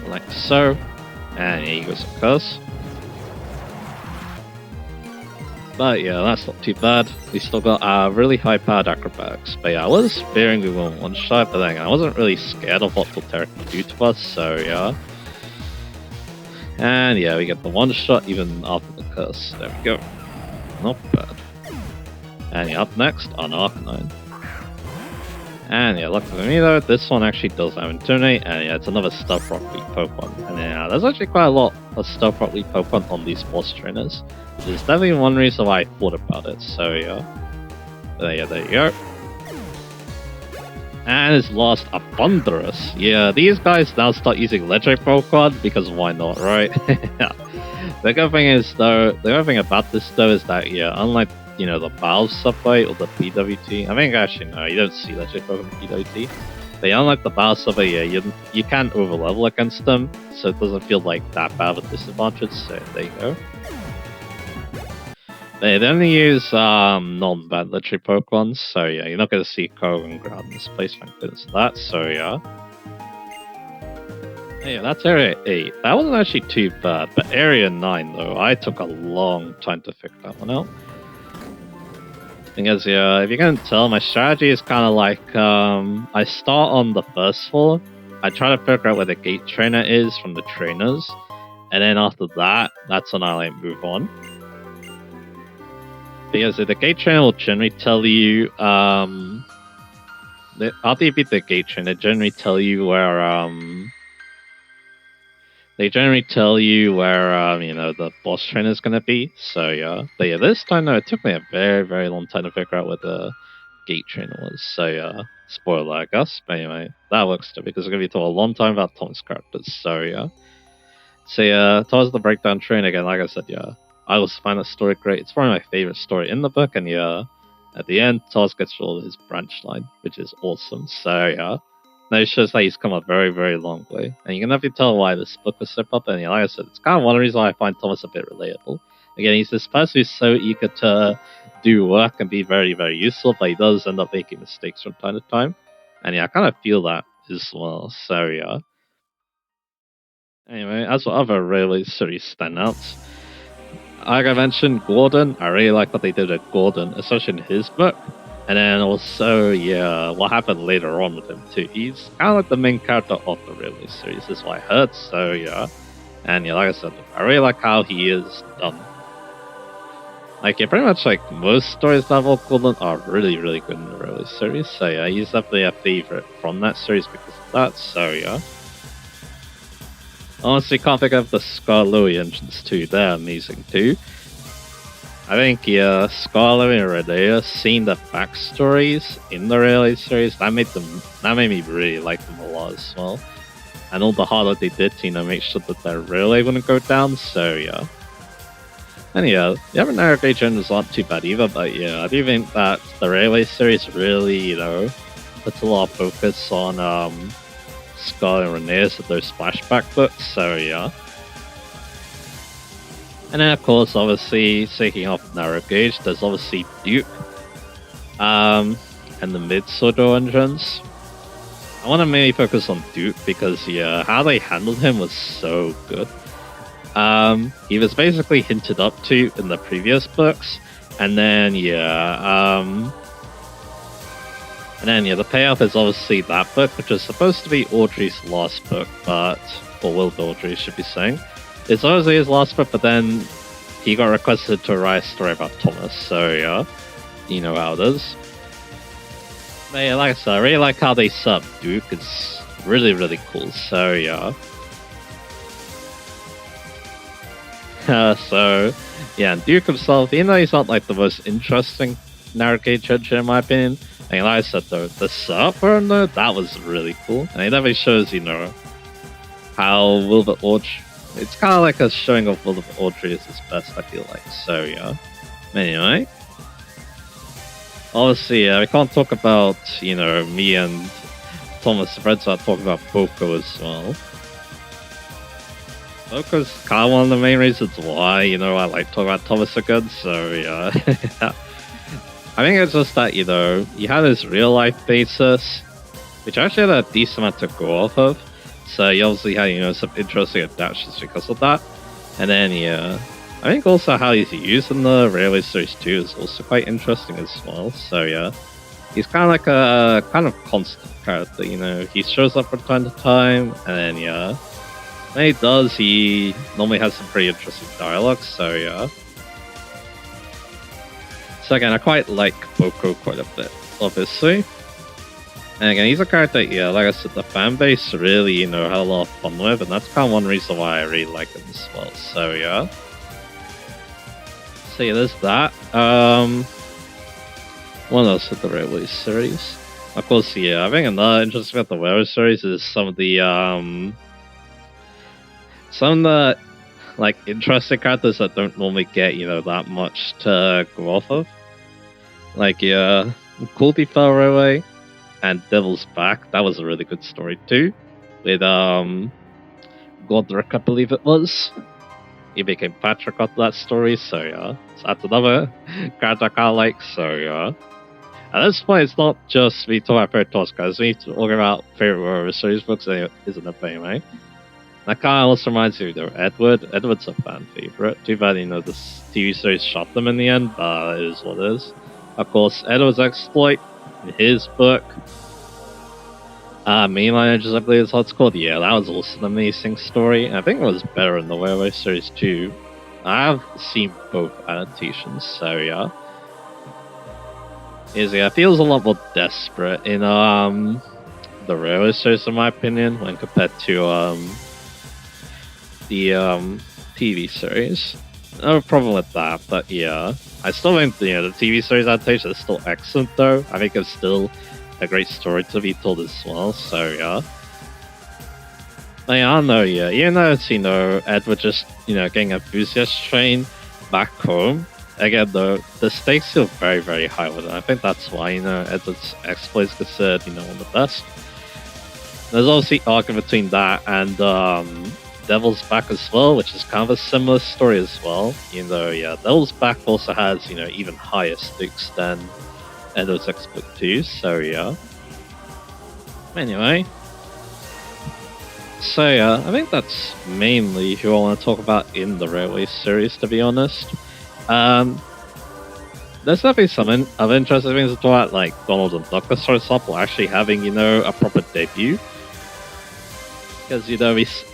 Like so. And yeah, he goes a Curse. But yeah, that's not too bad. We still got really high powered acrobatics. But yeah, I was fearing we won't one shot, but then I wasn't really scared of what Torterra could do to us, so yeah. And yeah, we get the one shot even after the curse. There we go. Not bad. And yeah, up next on Arcanine. And yeah, luckily for me though, this one actually does have Intimidate, and yeah, it's another Stealth Rock Lead Pokemon. And yeah, there's actually quite a lot of Stealth Rock Lead Pokemon on these boss trainers, which is definitely one reason why I thought about it, so yeah. But yeah, there you go. And it's lost Abundurus. Yeah, these guys now start using Legendary Pokemon, because why not, right? Yeah. The good thing is though, the other thing about this though is that, yeah, unlike you know, the Valve subway or the PWT. I think actually no, you don't see that shit from PWT. But yeah, unlike the Valve subway, yeah, you can't overlevel against them, so it doesn't feel like that bad of a disadvantage. So there you go. They only use non-bad legendary Pokemon, so yeah, you're not gonna see Koga and Ground in this place, thank goodness for that. So yeah. Yeah, that's Area 8. That wasn't actually too bad, but Area 9 though, I took a long time to figure that one out. Because yeah, if you can tell, my strategy is kind of like I start on the first floor, I try to figure out where the gate trainer is from the trainers, and then after that, that's when I like move on. Because the gate trainer will generally tell you after you beat the gate trainer, they generally tell you where you know, the boss trainer is gonna be. So yeah, but yeah, this time though, it took me a very, very long time to figure out where the gate trainer was. So yeah, spoiler, I guess. But anyway, that works too because we're gonna be talking a long time about Tom's characters. So yeah, towards the breakdown train again. Like I said, yeah, I also find that story great. It's probably my favorite story in the book, and yeah, at the end, Taz gets all of his branch line, which is awesome. So yeah. No, it shows that he's come a very, very long way. And you can definitely tell why this book was so popular. And like I said, it's kind of one of the reasons why I find Thomas a bit relatable. Again, he's this person who's so eager to do work and be very, very useful, but he does end up making mistakes from time to time. And yeah, I kind of feel that as well. So yeah. Anyway, as for other railway series standouts, like I mentioned, Gordon, I really like what they did with Gordon, especially in his book. And then also, yeah, what happened later on with him too. He's kind of like the main character of the Railway series, is what I heard, so yeah. And yeah, like I said, I really like how he is done. Like, yeah, pretty much like most stories that involve Gordon are really, really good in the Railway series, so yeah, he's definitely a favorite from that series because of that, so yeah. Honestly, can't think of the Scarlet engines too, they're amazing too. I think, yeah, Scarlet and Redea, seeing the backstories in the Railway series, that made me really like them a lot as well. And all the hard work they did to, you know, make sure that their Railway wouldn't go down, so yeah. And yeah, the other narrative engines aren't too bad either, but yeah, I do think that the Railway series really, you know, puts a lot of focus on Scarlet and Renea's with those flashback books, so yeah. And then, of course, obviously, speaking of narrow gauge, there's obviously Duke, and the mid-Sodo engines. I want to mainly focus on Duke because, yeah, how they handled him was so good. He was basically hinted up to in the previous books, and then, yeah, the payoff is obviously that book, which is supposed to be Audrey's last book, or Will Audrey should be saying. It's obviously his last book, but then he got requested to write a story about Thomas, so yeah, you know how it is. But yeah, like I said, I really like how they sub Duke, it's really, really cool, so yeah. So, yeah, and Duke himself, even though he's not like the most interesting narrative judge in my opinion, and like I said though, the sub for him though, that was really cool, and it definitely shows, you know, how Wilbur Audrey, it's kind of like a showing of Wilbur Audrey is his best, I feel like, so yeah. Anyway, obviously, we can't talk about, you know, me and Thomas Fred, so I'll talk about Boko as well. Because kind of one of the main reasons why, I like talking about Thomas again, so yeah. I think it's just that, you have this real life basis, which actually had a decent amount to go off of. So you obviously had, some interesting adaptations because of that. And then, yeah, I think also how he's used in the Railway Series 2 is also quite interesting as well. So yeah, he's kind of like a kind of constant character, he shows up from time to time, and then, yeah, when he does, he normally has some pretty interesting dialogue, so yeah. So again, I quite like Boko quite a bit, obviously. And again, he's a character, yeah, like I said, the fan base really, had a lot of fun with, and that's kind of one reason why I really like him as well, so yeah. So yeah, there's that. What else with the Railway series? Of course, yeah, I think another interesting about the Railway series is some of the, like, interesting characters that don't normally get, that much to go off of. Like, yeah, Coolty Fell Railway and Devil's Back, that was a really good story too. With, Godric, I believe it was. He became Patrick after that story, so yeah. So that's another character I kinda like, so yeah. At this point, it's not just me talking about favorite toss guys, we need to talk about favorite Railway series books, isn't it, anyway? That kind of also reminds me of Edward. Edward's a fan favorite. Too bad, this TV series shot them in the end, but it is what it is. Of course, Edward's exploit in his book, Mainline Edges, I believe is what it's called. Yeah, that was also an amazing story. I think it was better in the Railway series too. I have seen both adaptations, so yeah. It feels a lot more desperate in the Railway series, in my opinion, when compared to the TV series. No problem with that, but yeah. I still think the TV series adaptation is still excellent though. I think it's still a great story to be told as well, so yeah. But yeah, I don't know, yeah. Even though it's, Edward just, getting enthusiast train back home, again though, the stakes feel very, very high with it. I think that's why, Edward's exploit is considered, one of the best. There's obviously argument between that and Devil's Back as well, which is kind of a similar story as well. Yeah, Devil's Back also has, even higher stakes than Edward's Exploit 2, so yeah. Anyway. So yeah, I think that's mainly who I want to talk about in the Railway series, to be honest. There's definitely some other interesting things to talk about, like Donald and Douglas, for example, actually having, a proper debut. Because,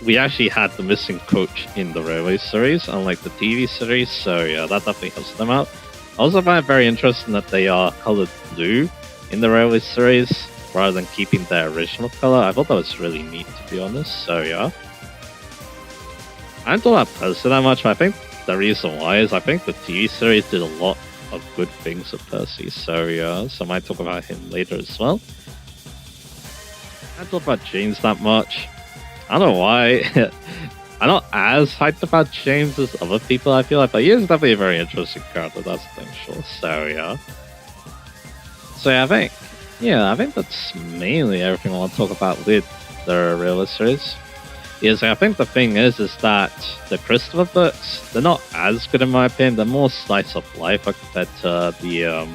we actually had the missing coach in the Railway series, unlike the TV series, so yeah, that definitely helps them out. I also find it very interesting that they are colored blue in the Railway series, rather than keeping their original color. I thought that was really neat, to be honest, so yeah. I don't know about Percy that much, but I think the reason why is I think the TV series did a lot of good things with Percy, so yeah, so I might talk about him later as well. I don't talk about James that much. I don't know why. I'm not as hyped about James as other people, I feel like, but he is definitely a very interesting character, that's the thing, sure. So yeah. So yeah, I think that's mainly everything I want to talk about with the Railway series. Yes, I think the thing is that the Christopher books, they're not as good in my opinion, they're more slice of life compared to the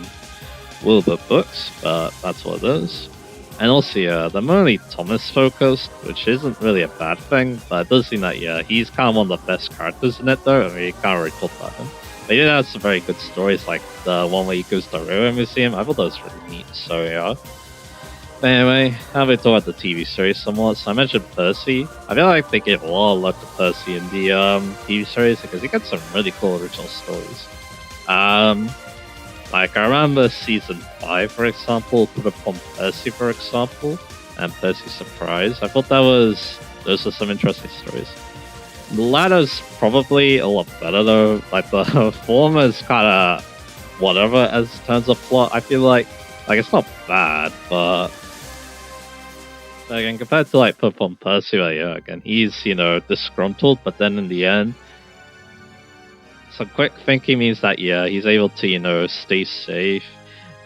Wilbur books, but that's what it is. And also, they're mainly Thomas focused, which isn't really a bad thing, but it does seem that, he's kind of one of the best characters in it, though. I mean, you can't really talk about him. But he has some very good stories, like the one where he goes to the Railway Museum. I thought that was really neat, so yeah. But anyway, how about talk about the TV series somewhat? So I mentioned Percy. I feel like they give a lot of love to Percy in the TV series because he gets some really cool original stories. Like, I remember season 5, for example, put upon Percy, for example, and Percy's Surprise. I thought those were some interesting stories. The latter's probably a lot better, though. Like, the former is kind of whatever as terms of plot. I feel like it's not bad, but again, compared to, like, put upon Percy, again, he's, disgruntled, but then in the end, some quick thinking means that, he's able to, stay safe.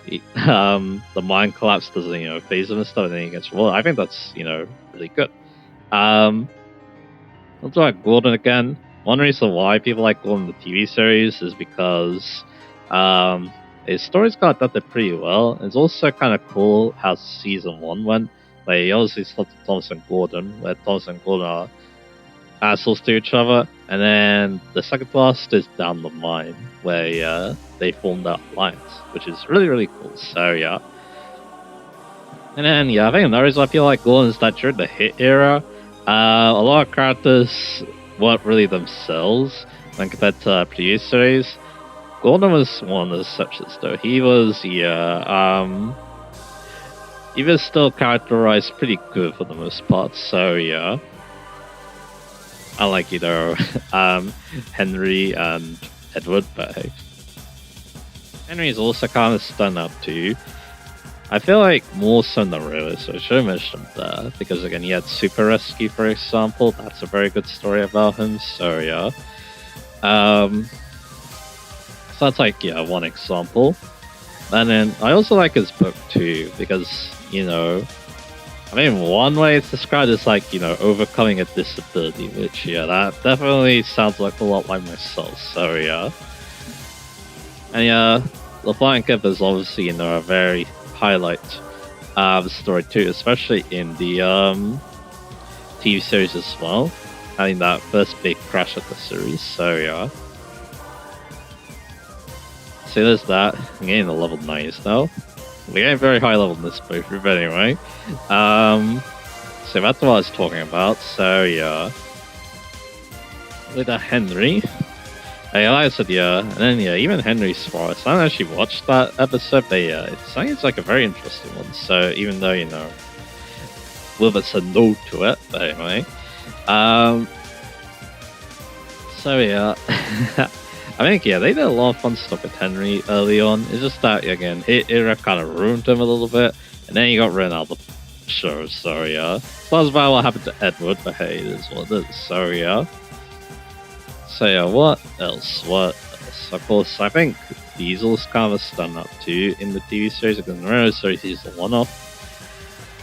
The mind collapse doesn't, phase him and stuff, and then he gets rewarded. I think that's, really good. I'll talk about Gordon again. One reason why people like Gordon the TV series is because his stories got adapted pretty well. It's also kind of cool how season 1 went, where he obviously started Thomas and Gordon, where Thomas and Gordon are assholes to each other, and then the second last is Down the Mine, where they formed that alliance, which is really, really cool. So, yeah. And then, I think another reason I feel like Gordon is that during the hit era, a lot of characters weren't really themselves when compared to previous series. Gordon was one of such as though he was, he was still characterized pretty good for the most part. So yeah, I like Henry and Edward, but hey, Henry's also kind of stand up too. I feel like more so in the River, so I should have mentioned that because again, he had Super Rescue, for example. That's a very good story about him. So yeah, so that's like one example. And then I also like his book too because one way it's described is like overcoming a disability, which that definitely sounds like a lot like myself. So yeah, and the Flying Kip is obviously a very highlight the story too, especially in the TV series as well. Having that first big crash of the series, so yeah. So there's that. I'm getting the level 9s now. We're getting very high level in this playthrough, but anyway. So that's what I was talking about. So yeah. With Henry. Like I said, and then even Henry's Forest. I haven't actually watched that episode, but it's like a very interesting one. So even though with a note to it, but anyway. So yeah, I think they did a lot of fun stuff with Henry early on. It's just that again, it kind of ruined him a little bit, and then he got written out of the show. So yeah, so that's about what happened to Edward, but hey, it is what it is. So yeah. So yeah, what else? Of course, I think Diesel's kind of a standout too in the TV series, because in the regular series he's the one-off.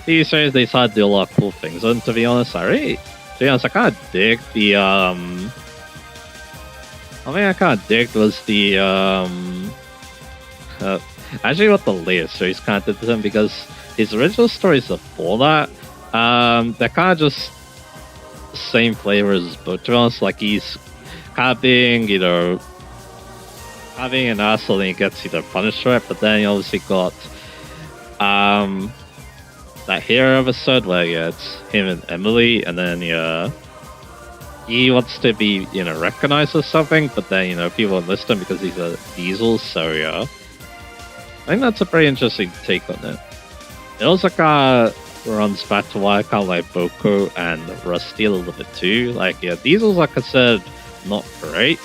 TV series they decided to do a lot of cool things, and to be honest, I kind of dig the I kind of dig was the actually what the latest series kind of did to him, because his original stories before that, they're kind of just the same flavor as his book. To be honest, like he's kind of being, having an asshole and he gets punished for it, but then he obviously got that hero episode where it's him and Emily, and then he wants to be recognized as something, but then people enlist him because he's a Diesel. So yeah, I think that's a pretty interesting take on it. It also kind of runs back to why I kind of like Boko and Rusty a little bit too. Like Diesels are considered not great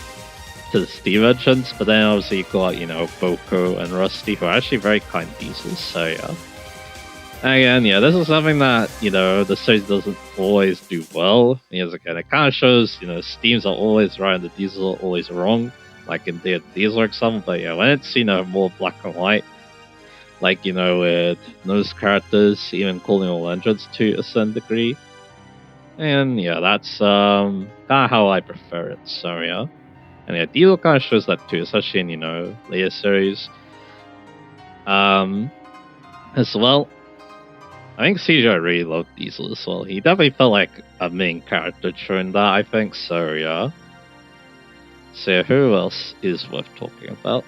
to the Steve engines, but then obviously you got Boko and Rusty who are actually very kind Diesels. So yeah. And again, this is something that the series doesn't always do well. Because again, it kind of shows Steams are always right and the Diesels are always wrong, like in the Diesel example. But when it's more black and white, like with those characters, even calling all engines to a certain degree. And that's kind of how I prefer it. So yeah, and Diesel kind of shows that too, especially in later series. As well, I think CJ really loved Diesel as well. He definitely felt like a main character during that, I think. So yeah. So who else is worth talking about?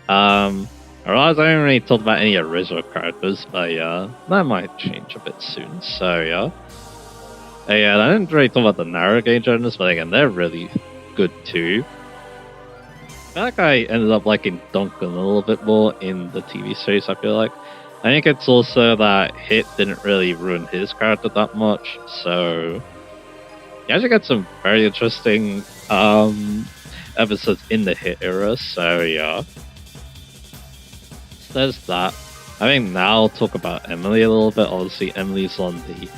I realize I haven't really talked about any original characters, but that might change a bit soon. So yeah. I didn't really talk about the narrow gauge owners, but again, they're really good too. I feel like I ended up liking Duncan a little bit more in the TV series, I feel like. I think it's also that Hit didn't really ruin his character that much, so you actually get some very interesting episodes in the Hit era, so yeah. So there's that. I think now I'll talk about Emily a little bit. Obviously, Emily's on the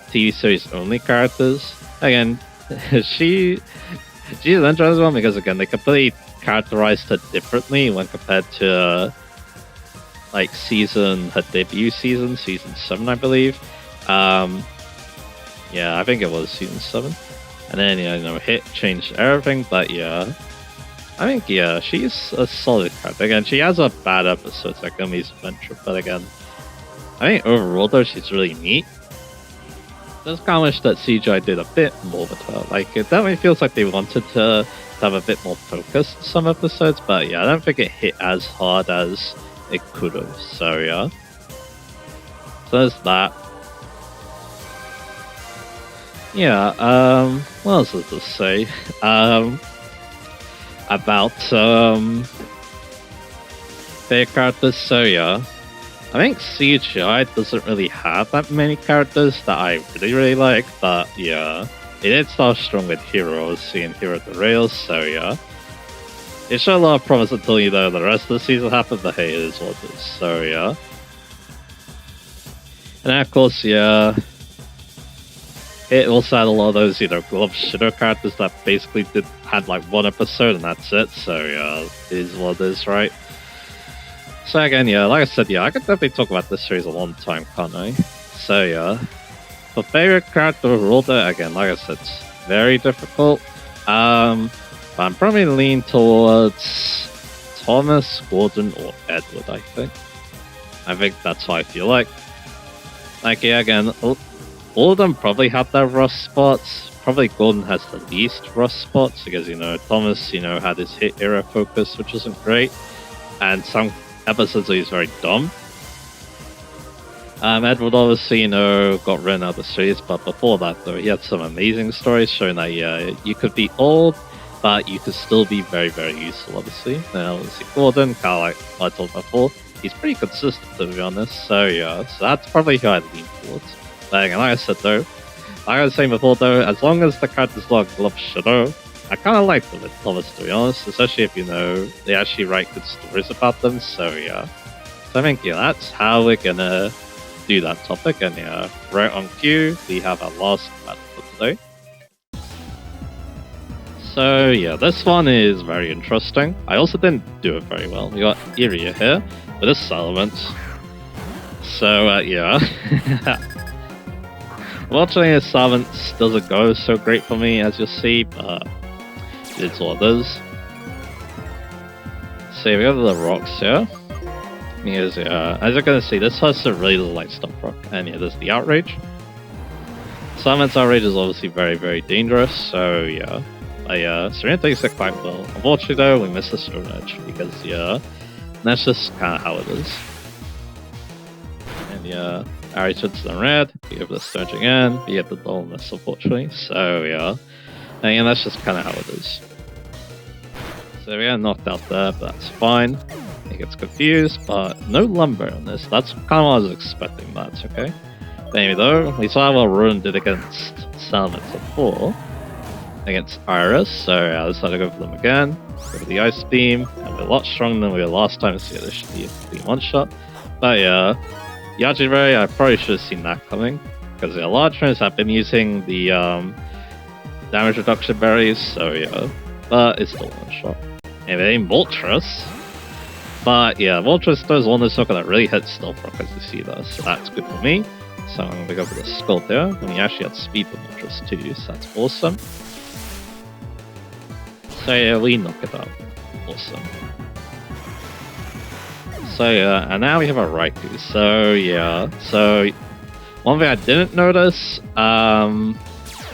TV series only characters. Again, she's an interesting one because again, they completely characterized her differently when compared to like her debut season 7, I believe. I think it was season 7. And then, yeah, hit changed everything, but yeah. I think, yeah, she's a solid character. Again, she has a bad episodes like Gummy's Adventure, but again, I think overall though, she's really neat. Just kind of wish that CGI did a bit more with her. Like, it definitely feels like they wanted to have a bit more focus in some episodes, but yeah, I don't think it hit as hard as it could have. So yeah. So there's that. Yeah, what else is to say? About their characters, so yeah. I think CGI doesn't really have that many characters that I really like, but yeah. It did start strong with Hero, seeing Hero at the rails, so yeah. It showed a lot of promise until the rest of the season happened, but hey, it is what it is, so yeah. And of course, yeah. It also had a lot of those, glove shitter characters that basically had like one episode and that's it, so yeah, it is what it is, right? So again, yeah, like I said, yeah, I could definitely talk about this series a long time, can't I? So yeah. For favorite character overall though, again, like I said, it's very difficult. But I'm probably leaning towards Thomas, Gordon, or Edward, I think. I think that's what I feel like. Like, yeah, again, all of them probably have their rough spots. Probably Gordon has the least rough spots because, Thomas, had his hit era focus, which isn't great. And some episodes he's very dumb. Edward obviously, got written out of the series, but before that, though, he had some amazing stories showing that, yeah, you could be old, but you could still be very, very useful, obviously. Now, obviously, Gordon, kind of like I told before, he's pretty consistent, to be honest. So, yeah, so that's probably who I'd lean towards. But like I said, though, like I was saying before, though, as long as the characters like Glove Shadow, I kind of like them with Thomas, to be honest, especially if, they actually write good stories about them, so, yeah. So I think, yeah, that's how we're gonna do that topic, and yeah, right on cue, we have our last battle for today. So yeah, this one is very interesting. I also didn't do it very well. We got Iria here with a Salamence. So yeah. Unfortunately, the Salamence doesn't go so great for me, as you'll see, but it's what it is. So we got the rocks here. Because, as you're gonna see, this has a really light stop rock, and yeah, there's the Outrage. Salamence Outrage is obviously very, very dangerous, so yeah. Serena takes it quite well. Unfortunately though, we missed the Stone Edge, because yeah, that's just kinda how it is. And yeah, Outrage hits the red, we give the Stone Edge again, we get the dullness unfortunately, so yeah. And yeah, that's just kinda how it is. So we got knocked out there, but that's fine. He gets confused, but no lumber on this. That's kind of what I was expecting, that's okay. But anyway though, we saw how well Ruin did against Salamence before. Against Iris, so I decided to go for them again. Go for the Ice Beam, and we're a lot stronger than we were last time, so yeah, this should be one shot. But yeah, Yajiberry, I probably should have seen that coming, because a lot of trainers have been using the damage reduction berries, so yeah, but it's still one shot. Anyway, Moltres. But yeah, Moltres does one of the that really hits Stealth Rock, as you see there, so that's good for me. So I'm going to go for the Skull there, and he actually had speed for Moltres too, so that's awesome. So yeah, we knock it out. Awesome. So yeah, and now we have a Raikou. So yeah, so one thing I didn't notice,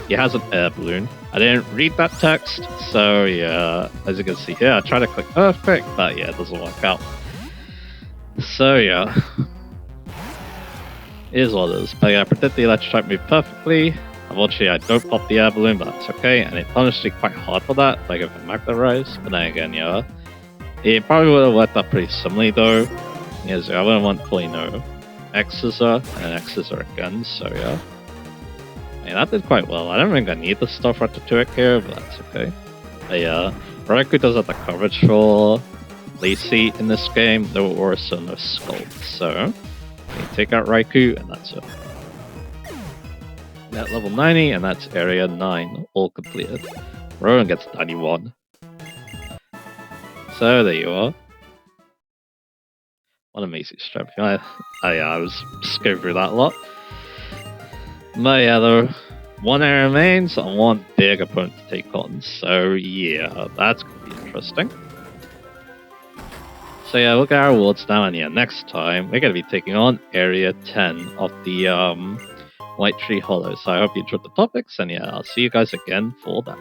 he has an air balloon. I didn't read that text, so yeah, as you can see here, I tried to click Earthquake, but yeah, it doesn't work out. So yeah, it is what it is. But yeah, I predicted the Electric type move perfectly. Unfortunately, I don't pop the air balloon, but that's okay, and it punished me quite hard for that, like if I Magna Rise. But then again, yeah, it probably would have worked out pretty similarly though, because I wouldn't want to, X-Scissor and X-Scissor again, so yeah. And that did quite well. I don't think I need the stuff right to Turek here, but that's okay. But yeah, Raikou does have the coverage for Lacey in this game, no Orisa, no Skull. So, you take out Raikou, and that's it. At level 90, and that's area 9, all completed. Rowan gets 91. So there you are. What an amazing strap. I was just going through that a lot. But yeah, though, one area remains and one big opponent to take on. So yeah, that's gonna be interesting. So yeah, look at our rewards now, and yeah, next time we're gonna be taking on Area 10 of the White Treehollow. So I hope you enjoyed the topics, and yeah, I'll see you guys again for that.